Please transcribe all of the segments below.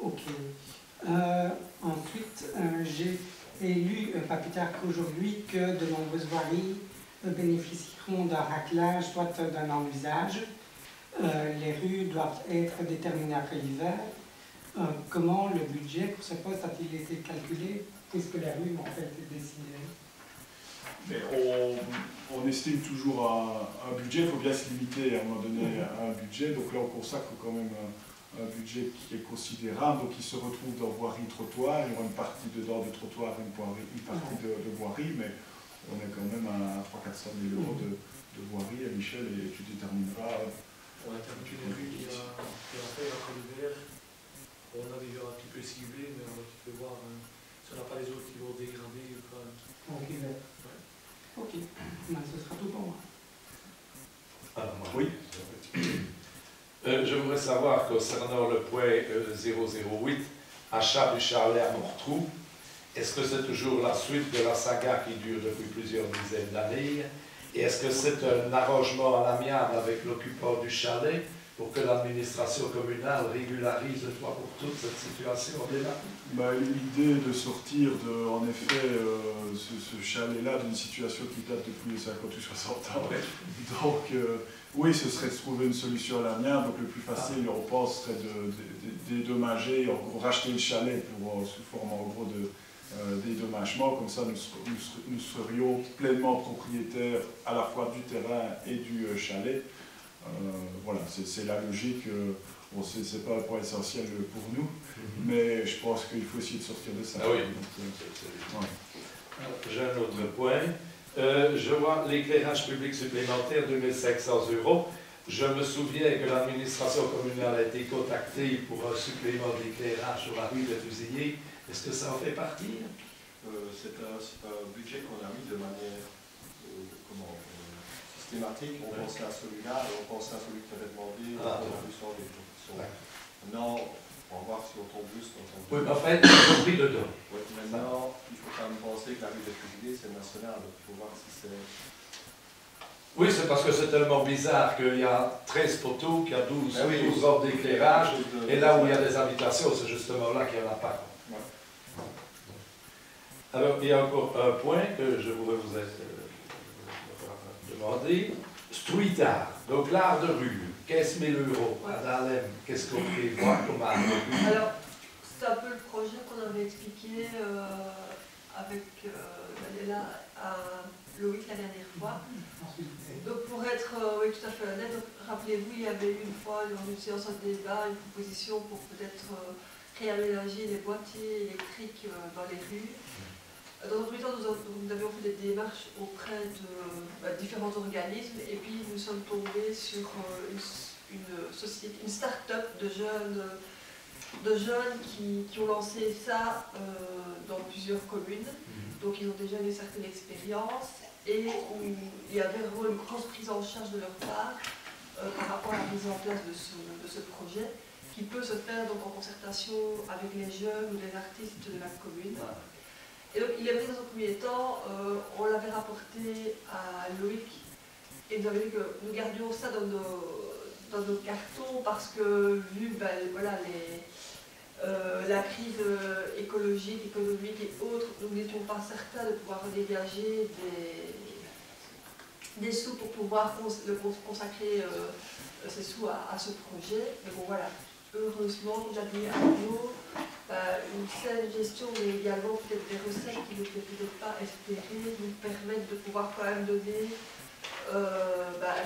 Ok. Ensuite, j'ai lu, pas plus tard qu'aujourd'hui, que de nombreuses voiries bénéficieront d'un raclage, soit d'un enlusage. Les rues doivent être déterminées après l'hiver. Comment le budget pour ce poste a-t-il été calculé, puisque les rues ont été décidées? Mais on estime toujours un budget, il faut bien se limiter à un moment donné à un budget. Donc là, on consacre quand même un budget qui est considérable, donc il se retrouve dans voirie trottoir. Il y aura une partie dedans de trottoir, une partie de voirie, mais on est quand même à 300 000 à 400 000 euros de voirie. Et Michel, et tu détermineras. On a terminé les rues qui ont fait après l'hiver. On a déjà un petit peu ciblé, mais on va un petit peu voir si on n'a pas les autres qui vont dégrader ou pas. Ok, ce sera tout pour moi. Oui. Je voudrais savoir, concernant le point 008, achat du chalet à Mortrou, est-ce que c'est toujours la suite de la saga qui dure depuis plusieurs dizaines d'années? Et est-ce que c'est un arrangement à l'amiable avec l'occupant du chalet pour que l'administration communale régularise une fois pour toutes cette situation déjà? L'idée de sortir, en effet, ce chalet-là d'une situation qui date depuis 50 ou 60 ans. Ouais. Donc, oui, ce serait de trouver une solution à l'amiable. Donc, le plus facile, on pense, serait de dédommager, en gros, racheter le chalet sous forme, en gros, de dédommagement. Comme ça, nous serions pleinement propriétaires à la fois du terrain et du chalet. Voilà, c'est la logique. Bon, ce n'est pas un point essentiel pour nous, mais je pense qu'il faut essayer de sortir de ça. Ah oui. Ouais. J'ai un autre point. Je vois l'éclairage public supplémentaire de 1 500 €. Je me souviens que l'administration communale a été contactée pour un supplément d'éclairage sur la rue des Fusiliers. Est-ce que ça en fait partie? C'est un budget qu'on a mis de manière systématique. On pensait à celui-là, et on pensait à celui que tu avais demandé, la solution des professions. Maintenant, on va voir si on tombe juste. Oui, mais en fait, ils sont pris dedans. Oui, maintenant, il faut quand même penser que la rue des Fusiliers, c'est national. Donc il faut voir si c'est... Oui, c'est parce que c'est tellement bizarre qu'il y a 13 poteaux, qu'il y a 12 ordres d'éclairage, et là où il y a des habitations, c'est justement là qu'il n'y en a pas. Ouais. Alors, il y a encore un point que je voudrais vous demander. Street art, donc l'art de rue, 15 000 € à Dahlem, qu'est-ce qu'on prévoit comme art de rue? Alors, c'est un peu le projet qu'on avait expliqué avec Daniela à Loïc la dernière fois. Donc pour être oui, tout à fait honnête, rappelez-vous, il y avait eu une fois dans une séance de débat une proposition pour peut-être réaménager les boîtiers électriques dans les rues. Dans un premier temps, nous avions fait des démarches auprès de différents organismes et puis nous sommes tombés sur une société, une start-up de jeunes qui ont lancé ça dans plusieurs communes. Donc ils ont déjà une certaine expérience et il y avait vraiment une grosse prise en charge de leur part par rapport à la mise en place de ce projet qui peut se faire donc en concertation avec les jeunes ou les artistes de la commune. Et donc il est vrai dans un premier temps, on l'avait rapporté à Loïc et nous avait dit que nous gardions ça dans nos cartons parce que vu voilà, la crise écologique, économique et autres, nous n'étions pas certains de pouvoir dégager des sous pour pouvoir consacrer ces sous à ce projet. Mais bon voilà, heureusement, il a dit à nous une saine gestion, mais également peut-être des recettes qui n'étaient peut-être pas espérées, nous permettent de pouvoir quand même donner,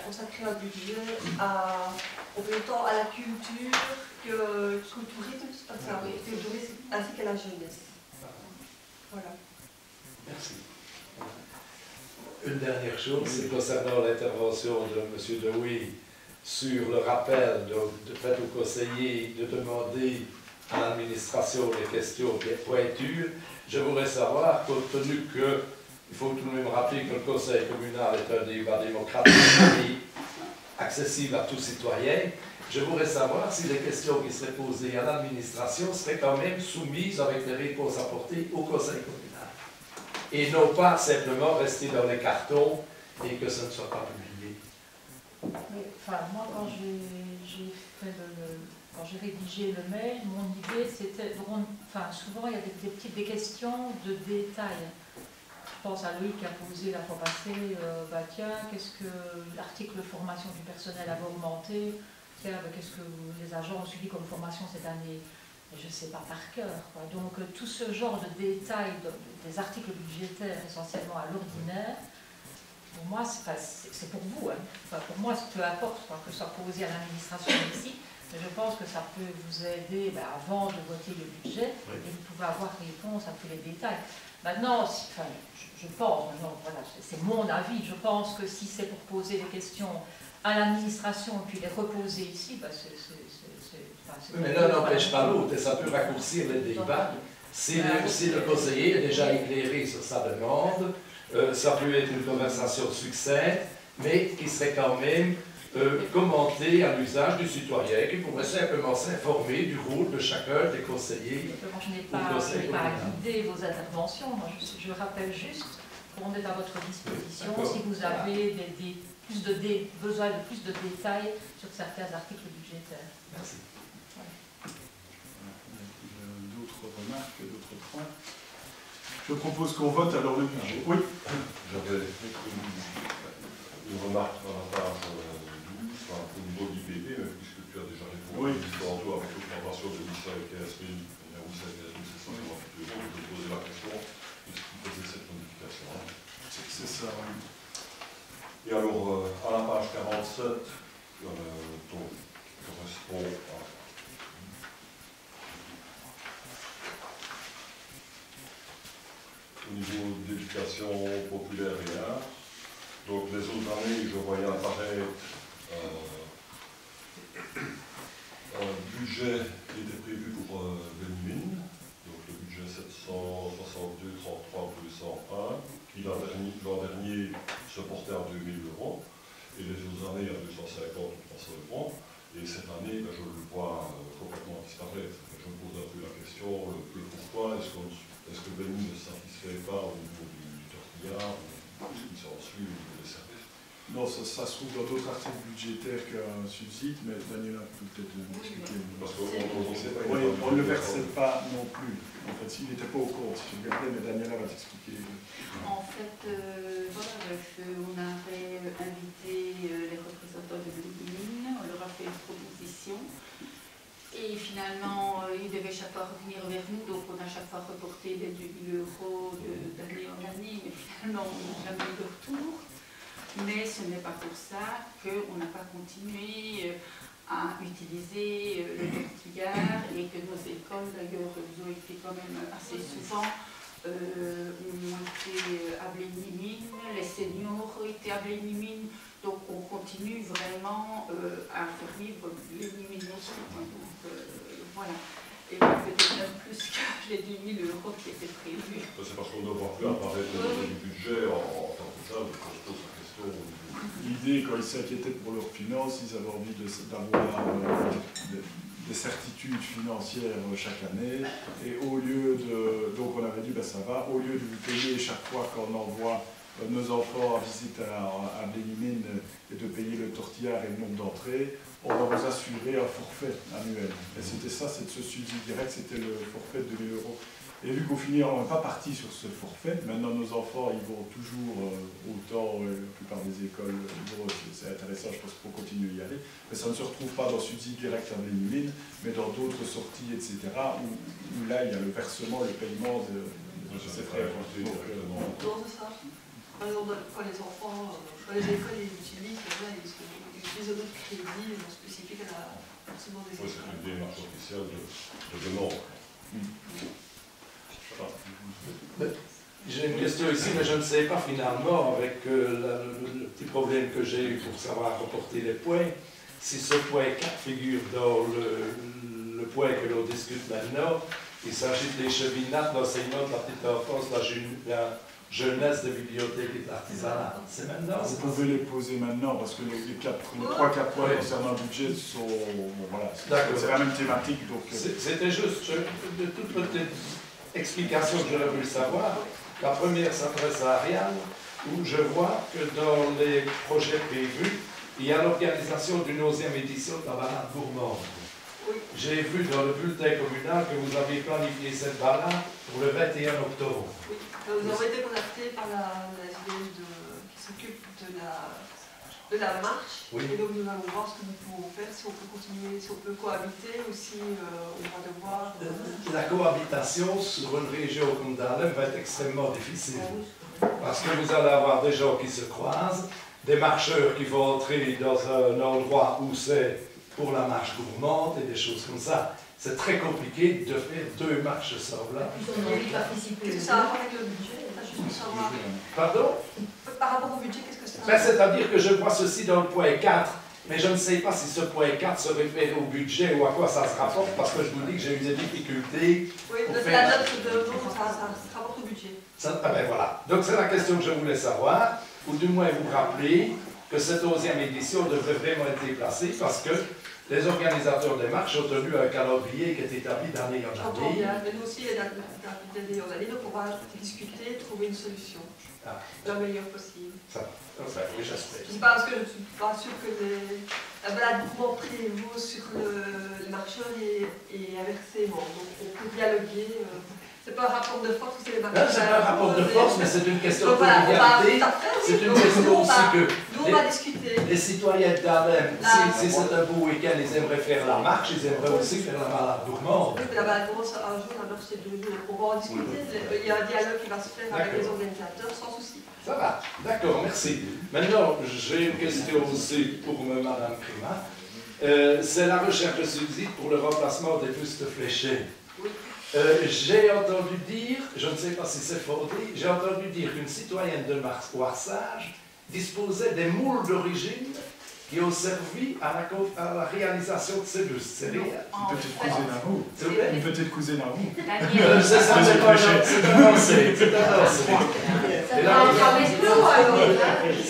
consacrer un budget en même temps à la culture qu'au tourisme, ainsi qu'à la jeunesse. Voilà. Merci. Une dernière chose, c'est concernant l'intervention de M. Dewey sur le rappel de fait au conseiller de demander à l'administration des questions des pointures. Je voudrais savoir, compte tenu que, il faut tout de même rappeler que le conseil communal est un débat démocratique et accessible à tout citoyen, je voudrais savoir si les questions qui seraient posées à l'administration seraient quand même soumises avec les réponses apportées au conseil communal. Et non pas simplement rester dans les cartons et que ça ne soit pas publié. Enfin, moi, quand j'ai rédigé le mail, mon idée c'était enfin, souvent il y a des questions de détail. Je pense à Loïc qui a posé la fois passée, bah tiens, qu'est-ce que l'article formation du personnel avait augmenté, tiens, bah, qu'est-ce que les agents ont suivi comme formation cette année, je ne sais pas par cœur, quoi. Donc tout ce genre de détails des articles budgétaires essentiellement à l'ordinaire, pour moi, c'est pour vous, hein. Enfin, pour moi, peu importe quoi, que ce soit posé à l'administration ici, mais je pense que ça peut vous aider avant de voter le budget, et vous pouvez avoir réponse à tous les détails. Maintenant, enfin, je pense, voilà, c'est mon avis, je pense que si c'est pour poser des questions à l'administration et puis les reposer ici, mais l'un n'empêche pas l'autre, et ça peut raccourcir les débats. Si le conseiller est déjà éclairé sur sa demande, ça peut être une conversation succincte, mais qui serait quand même commentée à l'usage du citoyen, qui pourrait simplement s'informer du rôle de chacun des conseillers. Moi, je n'ai pas guidé vos interventions, moi, je rappelle juste qu'on est à votre disposition si vous avez besoin de plus de détails sur certains articles budgétaires. Merci. D'autres remarques, d'autres points? Je propose qu'on vote alors le budget. Oui. J'avais une remarque par rapport au niveau du PP, puisque tu as déjà répondu tantôt avec l'augmentation de 815 000, 748 €, je te posais la question de ce qui faisait cette modification. C'est ça, oui. Et alors, à la page 47, donc, correspond à au niveau d'éducation populaire et art. Donc les autres années, je voyais apparaître un budget qui était prévu pour Benjamin, donc le budget 762 33 201, qui l'an dernier se portait à 2 000 €, et les autres années à 250 ou 300 €. Et cette année, je le vois complètement disparaître. Je me pose un peu la question, le pourquoi, est-ce que Benny ne satisfait pas au niveau du tortillard, ou ce qui s'ensuit au niveau des services? Non, ça se trouve dans d'autres articles budgétaires qu'un subside, mais Daniela peut peut-être expliquer. Parce qu'on ne le versait pas non plus. En fait, s'il n'était pas au compte, si je regardais, mais Daniela va t'expliquer. En fait, voilà, on avait invité les représentants de Benjamin, on leur a fait une proposition. Et finalement, ils devaient chaque fois revenir vers nous, donc on a chaque fois reporté les 2 000 € d'année en année, mais finalement, on n'a jamais eu de retour. Mais ce n'est pas pour ça qu'on n'a pas continué à utiliser le tortillard et que nos écoles, d'ailleurs, ont été quand même assez souvent, ont été à Blénimine, les seniors ont été à Blénimine, donc on continue vraiment à faire vivre Blénimine aussi. Donc voilà. Et peut-être même plus que les 2 000 € qui étaient prévus. C'est parce qu'on ne voit plus apparaître du budget en tant que ça, donc on se pose la question. L'idée, quand ils s'inquiétaient pour leurs finances, ils avaient envie d'avoir des certitudes financières chaque année. Et au lieu de... Donc on avait dit, ça va, au lieu de vous payer chaque fois qu'on envoie nos enfants à visite à Blénimine et de payer le tortillard et le nombre d'entrées, on va vous assurer un forfait annuel. Et c'était ça, c'est ce subside direct, c'était le forfait de 2 000 €. Et vu qu'au final, on n'est pas parti sur ce forfait, maintenant nos enfants, ils vont toujours autant, la plupart des écoles, c'est intéressant, je pense qu'il faut continuer à y aller, mais ça ne se retrouve pas dans subside direct à Blénimine, mais dans d'autres sorties, etc., où là, il y a le versement, le paiement de ces frais. Non, c'est ça. Par exemple, quand les enfants, quand les écoles les utilisent, ils utilisent d'autres crédits spécifiques à la forcément des écoles. Oui, c'est une démarche officielle de demande. J'ai une question ici, mais je ne sais pas finalement, avec le petit problème que j'ai eu pour savoir reporter les points, si ce point 4 figure dans le point que l'on discute maintenant. Il s'agit des chevilles-nattes, l'enseignement de la petite enfance, la jeunesse de bibliothèque et de l'artisanat. C'est maintenant. Vous pouvez les poser maintenant parce que les 3-4 points concernant le budget sont. Bon, voilà, c'est la même thématique. C'était juste de toute petite explication que j'aurais voulu savoir. La première s'adresse à Ariane, où je vois que dans les projets prévus, il y a l'organisation d'une 11e édition de la balade gourmande. J'ai vu dans le bulletin communal que vous aviez planifié cette balade pour le 21 octobre. Oui, nous avons été contactés par la SDL qui s'occupe de la marche. Oui. Et donc nous allons voir ce que nous pouvons faire, si on peut continuer, si on peut cohabiter ou si on va devoir... La cohabitation sur une région comme Dahlem va être extrêmement difficile. Parce que vous allez avoir des gens qui se croisent, des marcheurs qui vont entrer dans un endroit où c'est pour la marche gourmande et des choses comme ça. C'est très compliqué de faire 2 marches semblables. Ils ont envie de participer. Qu'est-ce que ça a à voir avec le budget? Juste pour savoir. Pardon? Par rapport au budget, qu'est-ce que ça a? Ben, c'est-à-dire que je vois ceci dans le point 4, mais je ne sais pas si ce point 4 se réfère au budget ou à quoi ça se rapporte, parce que je vous dis que j'ai eu des difficultés. Oui, pour la faire... note de bon, ça se rapporte au budget. Ah ben voilà. Donc c'est la question que je voulais savoir, ou du moins vous rappeler que cette 11e édition devrait vraiment être déplacée parce que les organisateurs des marches ont tenu un calendrier qui est établi d'année en J'entends année. bien, mais nous aussi, d'année en année, donc on va discuter, trouver une solution la meilleure possible. Ça va. Enfin, oui, j'espère. Je ne sais pas parce que je ne suis pas sûre que la balade mouvement prévaut sur les marcheurs et inversement. Donc on peut dialoguer. C'est pas un rapport de force, c'est les marcheurs. Non, c'est pas un rapport de force, mais c'est une question de voilà, convivialité. C'est une question aussi que nous, on va discuter. les citoyens de Dahlem, si c'est un beau week-end, ils aimeraient faire la marche, ils aimeraient aussi faire la balade gourmande. Oui, mais la balade gourmande, c'est un jour, la marche, c'est 2 jours. On va en discuter. Il y a un dialogue qui va se faire avec les organisateurs sans souci. Ça va, d'accord, merci. Maintenant, j'ai une question aussi pour Madame Prima. C'est la recherche de subsides pour le remplacement des bustes fléchés. Oui. J'ai entendu dire, je ne sais pas si c'est fondé, j'ai entendu dire qu'une citoyenne de Warsage disposait des moules d'origine qui ont servi à la réalisation de ces bustes. C'est réel. Une petite cousine à vous. Une petite cousine à vous. C'est ça, c'est un lancé. C'est un lancé.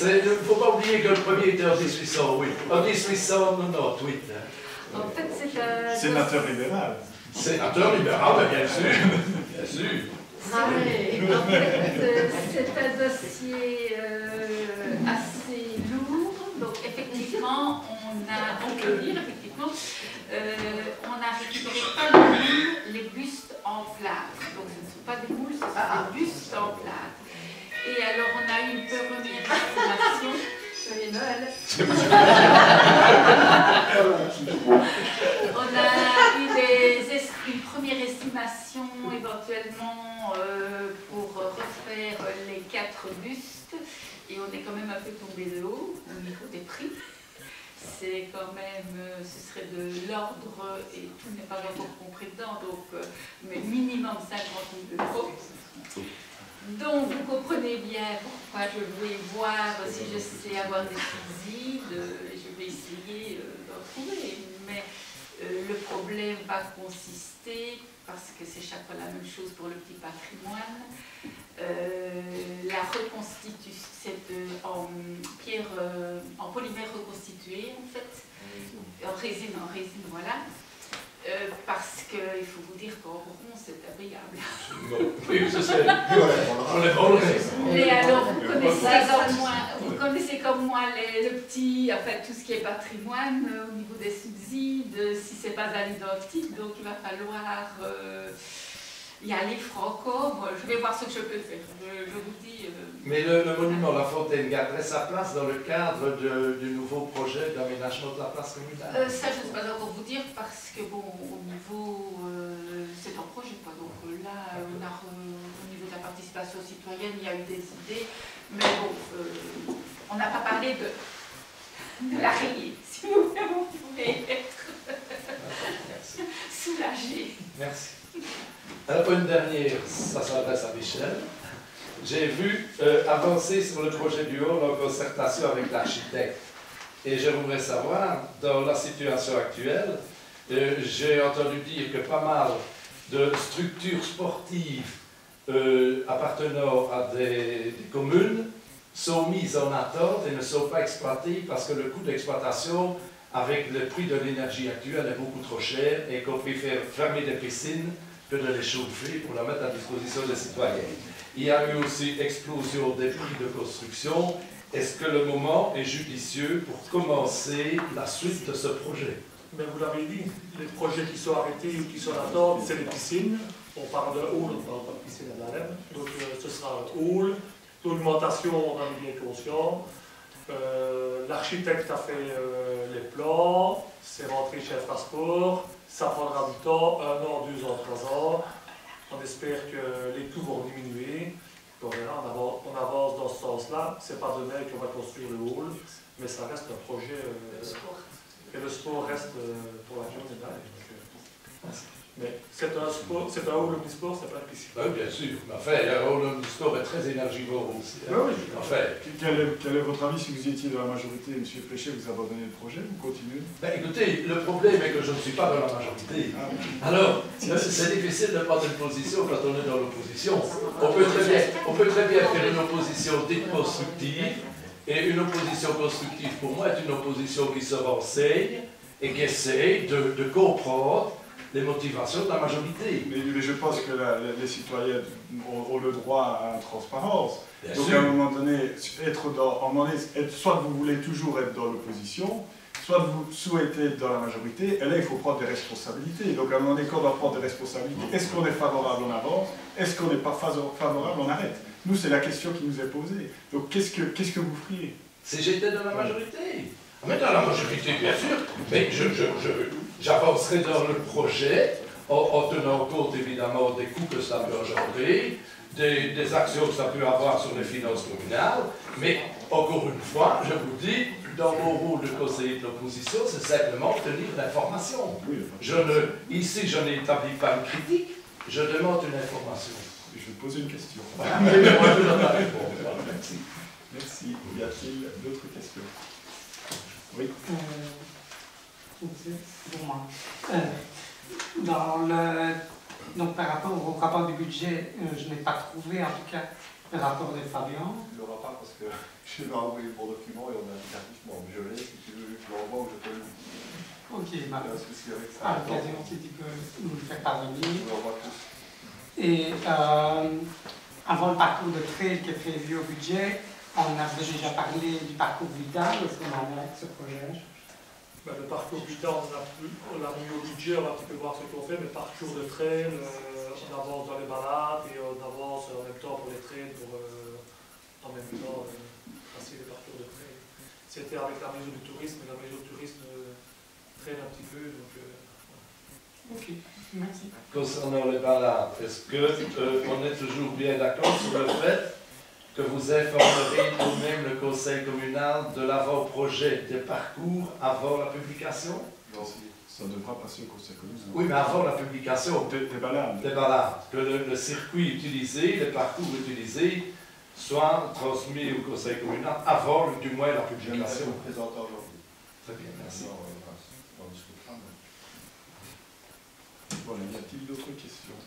Il ne faut pas oublier que le premier était en 1808. En 1898. En fait, c'est Sénateur libéral. Sénateur libéral, bien sûr. Bien sûr. En fait, c'est un dossier assez lourd. Donc, effectivement, on peut dire, effectivement, on a récupéré pas de moules, les bustes en plâtre. Donc, ce ne sont pas des moules, ce sont des bustes en plâtre. Et alors, on a eu une première estimation. Joyeux Noël. On a eu une première estimation éventuellement pour refaire les 4 bustes. Et on est quand même un peu tombé de haut au niveau des prix. C'est quand même, ce serait de l'ordre, et tout n'est pas encore compris dedans, donc, mais minimum 50 000 euros. Donc, vous comprenez bien pourquoi je vais voir si je sais avoir des subsides, je vais essayer d'en trouver. Mais le problème va consister, parce que c'est chaque fois la même chose pour le petit patrimoine, la reconstitution, c'est en pierre, en polymère reconstitué en fait, en résine, voilà. Parce qu'il faut vous dire qu'en rond, c'est agréable. Oui, ce serait... Mais alors, vous connaissez comme moi le petit, enfin tout ce qui est patrimoine au niveau des subsides, si c'est pas à l'identique, donc il va falloir y aller franco. Moi, je vais voir ce que je peux faire, je vous dis... Mais le monument La Fontaine garderait sa place dans le cadre du nouveau projet d'aménagement de la place communale? Ça, je ne sais pas encore vous dire, parce que bon, au niveau... c'est un projet, quoi. Donc là, on a, au niveau de la participation citoyenne, il y a eu des idées, mais bon, on n'a pas parlé de l'araignée. Si vous pouvez être soulagé. Merci. Alors, une dernière, ça s'adresse à Michel. J'ai vu avancer sur le projet du hall en concertation avec l'architecte. Et je voudrais savoir, dans la situation actuelle, j'ai entendu dire que pas mal de structures sportives appartenant à des communes sont mises en attente et ne sont pas exploitées parce que le coût d'exploitation avec le prix de l'énergie actuelle est beaucoup trop cher et qu'on préfère fermer des piscines que de les chauffer pour la mettre à disposition des citoyens. Il y a eu aussi explosion des prix de construction. Est-ce que le moment est judicieux pour commencer la suite de ce projet? Mais vous l'avez dit, les projets qui sont arrêtés ou qui sont en attente, c'est les piscines. On parle de hall, on ne parle pas de piscine à la laine. Donc ce sera un hall. L'augmentation, on en est bien conscient. L'architecte a fait les plans, c'est rentré chez Infrasport. Ça prendra du temps, 1 an, 2 ans, 3 ans. On espère que les coûts vont diminuer. On verra, on avance dans ce sens-là. C'est pas demain qu'on va construire le hall, mais ça reste un projet. Et le sport reste pour la journée d'aller. Mais c'est un hall omnisport, c'est pas une piscine. Oui, bien sûr. Enfin, le hall omnisport est très énergivore aussi. Hein. Oui, Enfin. Quel est votre avis si vous étiez dans la majorité, M. Fléché, vous abandonnez le projet, vous continuez? Ben, écoutez, le problème est que je ne suis pas dans la majorité. Alors, c'est difficile de prendre une position quand on est dans l'opposition. On peut très bien faire une opposition dite constructive, et une opposition constructive, pour moi, est une opposition qui se renseigne et qui essaye de comprendre les motivations de la majorité. Mais je pense que les citoyens ont le droit à la transparence. Bien Donc sûr. à un moment donné, soit vous voulez toujours être dans l'opposition, soit vous souhaitez être dans la majorité, et là il faut prendre des responsabilités. Donc à un moment donné, quand on doit prendre des responsabilités, est-ce qu'on est favorable, on avance, est-ce qu'on n'est pas favorable, on arrête. Nous, c'est la question qui nous est posée. Donc qu'est-ce que vous feriez? Si j'étais dans la majorité. Mais dans la majorité, bien sûr, mais j'avancerai dans le projet en tenant compte évidemment des coûts que ça peut engendrer, des actions que ça peut avoir sur les finances communales, mais encore une fois, je vous dis, dans mon rôle de conseiller de l'opposition, c'est simplement tenir l'information. Ici, je n'établis pas une critique, je demande une information. Je vais te poser une question. Mais moi, je donne la réponse. Merci. Merci. Y a-t-il d'autres questions? Oui. Pour moi. Donc par rapport au rapport du budget, je n'ai pas trouvé en tout cas le rapport de Fabien. Il ne l'aura pas parce que je vais envoyer mon document et on a indicativement. Mais je l'ai, si tu veux, je l'envoie ou je te le dis. Ok, Il y a un souci avec ça. à l'occasion, si tu peux nous le faire parvenir. Je l'envoie tous. Et avant le parcours de trail qui est prévu au budget, on avait déjà parlé du parcours vital. Est-ce qu'on en est avec ce projet? Le parcours vital, on l'a mis au budget, on va un petit peu voir ce qu'on fait, mais parcours de trail, on avance dans les balades et on avance en même temps pour les trails, pour en même temps passer les parcours de trail. C'était avec la maison du tourisme, et la maison du tourisme traîne un petit peu, donc Ok, merci. Concernant les balades, est-ce qu'on est toujours bien d'accord sur le fait que vous informerez vous-même le conseil communal de l'avant-projet des parcours avant la publication? Ça devra passer au conseil communal. Oui, mais avant la publication des balades. Des balades. Que le circuit utilisé, les parcours utilisés soient transmis au conseil communal avant, du moins, la publication. Je vais le présenter aujourd'hui. Très bien, merci. On discutera. Voilà, y a-t-il d'autres questions?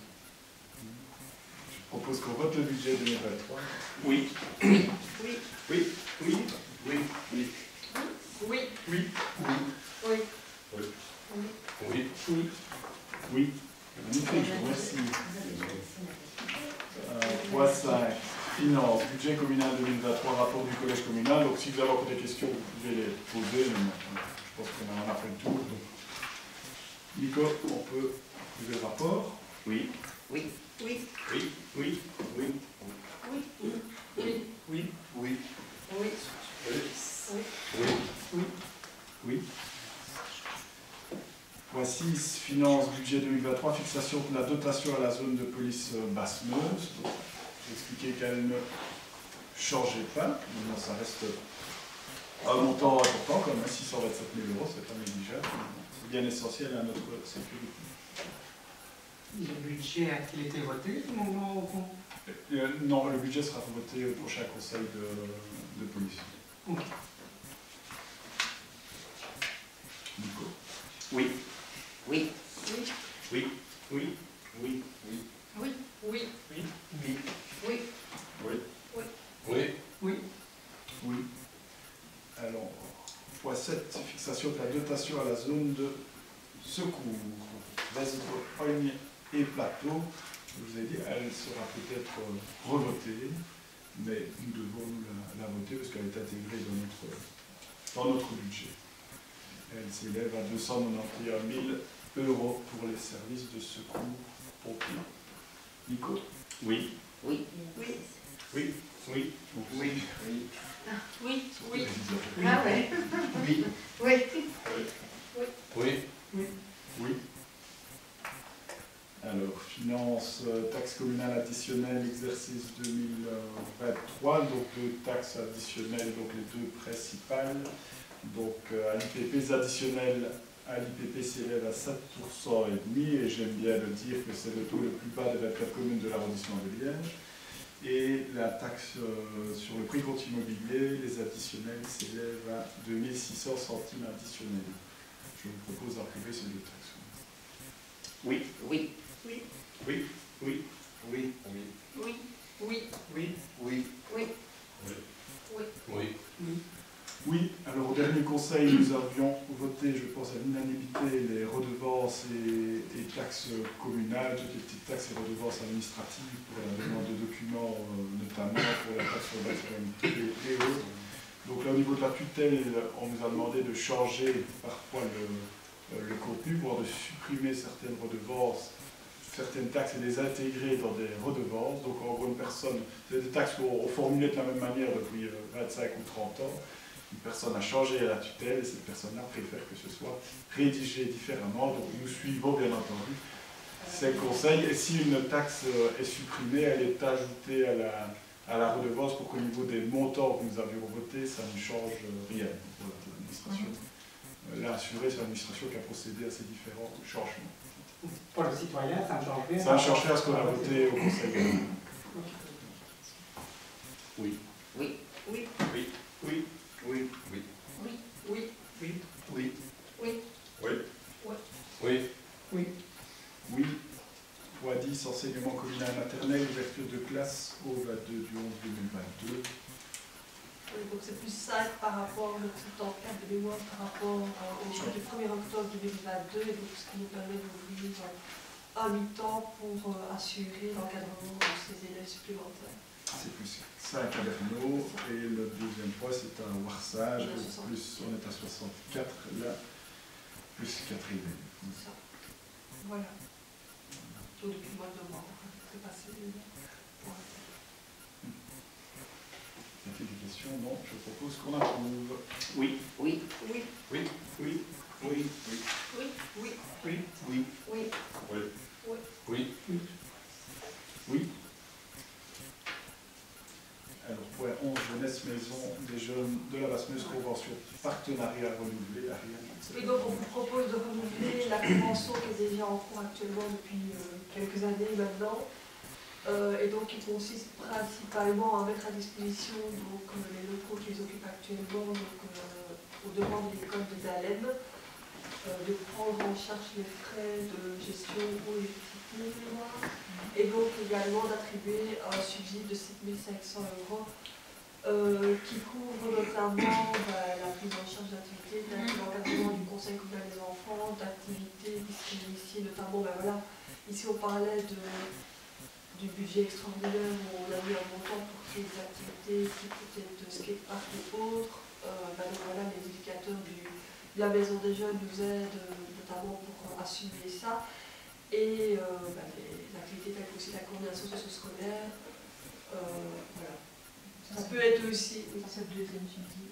Je propose qu'on vote le budget 2023. Oui. Oui. Oui. Oui. Oui. Oui. Oui. Oui. Oui. Oui. Oui. Oui. Oui. Magnifique, je vous remercie. Point 5. Finances, budget communal 2023, rapport du collège communal. Donc si vous avez encore des questions, vous pouvez les poser. Je pense qu'on en a fait le tour. Donc. Nico, on peut trouver le rapport? Oui. Oui. Oui. Oui. Oui. Oui. Oui. Oui. oui. Oui. Oui. Oui. Oui. Point 6, finances, budget 2023, fixation de la dotation à la zone de police Basse-Meuse. J'ai expliqué qu'elle ne changeait pas, maintenant ça reste un montant important, comme 627 000 €, c'est pas négligeable. C'est bien essentiel à notre sécurité. Le budget a-t-il été voté au moment au fond? Non, le budget sera voté au prochain conseil de police. Okay. Nico. Oui. Oui. Oui. Oui. Oui. Oui. Oui. Oui. Oui. Oui. Oui. Oui. Oui. Oui. Oui. Alors, point 7, fixation de la dotation à la zone de secours. Vesbrogne et Plateau. Je vous ai dit, elle sera peut-être revotée, mais nous devons la voter parce qu'elle est intégrée dans notre budget. Elle s'élève à 291 000 € pour les services de secours pompiers. Nico? Oui. Oui. Oui. Oui. Oui. Oui. Oui. Oui. Ah ouais. Oui. Oui. Oui. Oui. Alors, finance, taxe communale additionnelle, exercice 2023, donc deux taxes additionnelles, donc les deux principales. Donc, à l'IPP additionnel, à l'IPP s'élève à 7,5%, et j'aime bien le dire que c'est le taux le plus bas des 24 communes de l'arrondissement de Liège. Et la taxe sur le prix compte immobilier, les additionnels s'élèvent à 2600 centimes additionnels. Je vous propose d'approuver ces deux taxes. Oui. Oui. Oui. Oui. Oui. Oui. Oui. Oui. Oui. Oui. Oui. Oui, alors au dernier conseil, nous avions voté, je pense à l'unanimité, les redevances et taxes communales, toutes les petites taxes et redevances administratives pour la demande de documents, notamment pour la taxe sur le bâtiment et autres. Donc là, au niveau de la tutelle, on nous a demandé de changer parfois le contenu, voire de supprimer certaines redevances, certaines taxes et les intégrer dans des redevances. Donc en gros, une personne, c'est des taxes qu'on formulait de la même manière depuis 25 ou 30 ans. Une personne a changé la tutelle et cette personne-là préfère que ce soit rédigé différemment. Donc nous suivons bien entendu ces conseils. Et si une taxe est supprimée, elle est ajoutée à la redevance pour qu'au niveau des montants que nous avions votés, ça ne change rien pour l'administration. Là, assuré, c'est l'administration qui a procédé à ces différents changements. Pour le citoyen, ça ne change rien. Ça a changé à ce qu'on a voté au Conseil. Oui. Oui. Oui. Oui. Oui. Oui. Oui. Oui. Oui. Oui. Oui. Oui. Point 10, enseignement communal maternel, ouverture de classe au 22 du 11 2022. Oui, donc c'est plus simple par rapport, donc c'est en cas de mémoire par rapport au jour du 1er octobre 2022, et donc ce qui nous permet d'ouvrir un mi-temps pour assurer l'encadrement de ces élèves supplémentaires. C'est plus 5 à Berno, et le deuxième point c'est un warsage, plus on est à 64, là, plus 4 élèves. Ça. Voilà. Donc depuis le mois de novembre, c'est passé. Y a-t-il des questions? Non, je propose qu'on approuve. Oui. Oui. Oui. Oui. Oui. Oui. Oui. Oui. Oui. Oui. Oui. Oui. Oui. Alors, point 11, jeunesse maison des jeunes de la Basse-Meuse, convention partenariat renouvelé. Et donc on vous propose de renouveler la convention qui est déjà en cours actuellement depuis quelques années maintenant. Et donc qui consiste principalement à mettre à disposition donc, les locaux qu'ils occupent actuellement donc, aux demandes de l'école de Dahlem, de prendre en charge les frais de gestion eau et électricité, et donc également d'attribuer un subside de 7 500 € qui couvre notamment la prise en charge d'activités, l'encadrement du conseil communal des enfants, d'activités discriminées ici, notamment, voilà, ici on parlait du budget extraordinaire où on a mis un montant pour créer des activités qui peut-être de skatepark ou autres. Donc voilà, les éducateurs de la maison des jeunes nous aident notamment pour assumer ça. Et les activités telles que aussi la coordination socio-scolaire. Voilà. Ça peut être aussi. C'est le deuxième subside.